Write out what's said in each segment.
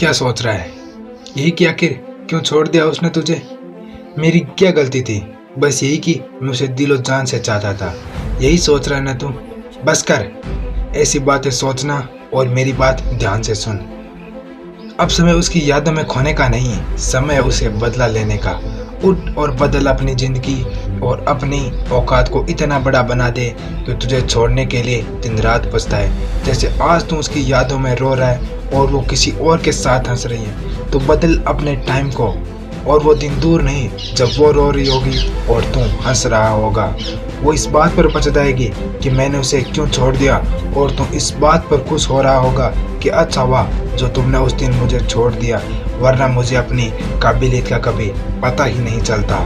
क्या सोच रहा है? यही कि आखिर क्यों छोड़ दिया उसने तुझे? मेरी क्या गलती थी? बस यही कि मैं उसे दिलो जान से चाहता था। यही सोच रहा है ना तू? बस कर ऐसी बातें सोचना और मेरी बात ध्यान से सुन। अब समय उसकी यादों में खोने का नहीं, समय है उसे बदला लेने का। उठ और बदल अपनी जिंदगी और अपनी औकात को इतना बड़ा बना दे कि तुझे छोड़ने के लिए दिन रात पछताए। जैसे आज तू उसकी यादों में रो रहा है और वो किसी और के साथ हंस रही है, तो बदल अपने टाइम को। और वो दिन दूर नहीं जब वो रो रही होगी और तू हंस रहा होगा। वो इस बात पर पछताएगी कि मैंने उसे क्यों छोड़ दिया, और तू इस बात पर खुश हो रहा होगा कि अच्छा हुआ जो तुमने उस दिन मुझे छोड़ दिया, वरना मुझे अपनी काबिलियत का कभी पता ही नहीं चलता।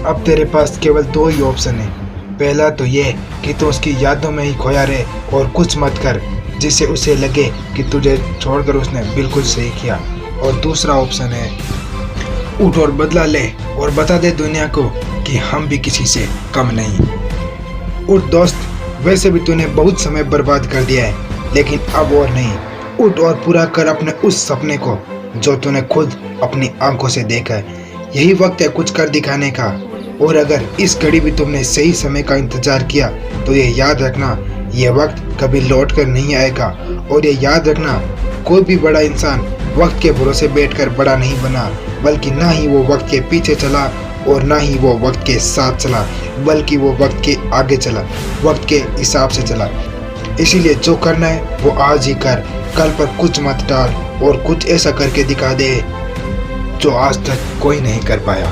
अब तेरे पास केवल दो ही ऑप्शन है। पहला तो ये कि तू उसकी यादों में ही खोया रहे और कुछ मत कर, जिससे उसे लगे कि तुझे छोड़कर उसने बिल्कुल सही किया। और दूसरा ऑप्शन है, उठ और बदला ले और बता दे दुनिया को कि हम भी किसी से कम नहीं। उठ दोस्त, वैसे भी तूने बहुत समय बर्बाद कर दिया है, लेकिन अब और नहीं। उठ और पूरा कर अपने उस सपने को जो तूने खुद अपनी आंखों से देखा है। यही वक्त है कुछ कर दिखाने का। और अगर इस घड़ी भी तुमने सही समय का इंतजार किया तो ये याद रखना, ये वक्त कभी लौट कर नहीं आएगा। और ये याद रखना, कोई भी बड़ा इंसान वक्त के भरोसे बैठकर बड़ा नहीं बना, बल्कि ना ही वो वक्त के पीछे चला और ना ही वो वक्त के साथ चला, बल्कि वो वक्त के आगे चला, वक्त के हिसाब से चला। इसीलिए जो करना है वो आज ही कर, कल पर कुछ मत टाल और कुछ ऐसा करके दिखा दे जो आज तक कोई नहीं कर पाया।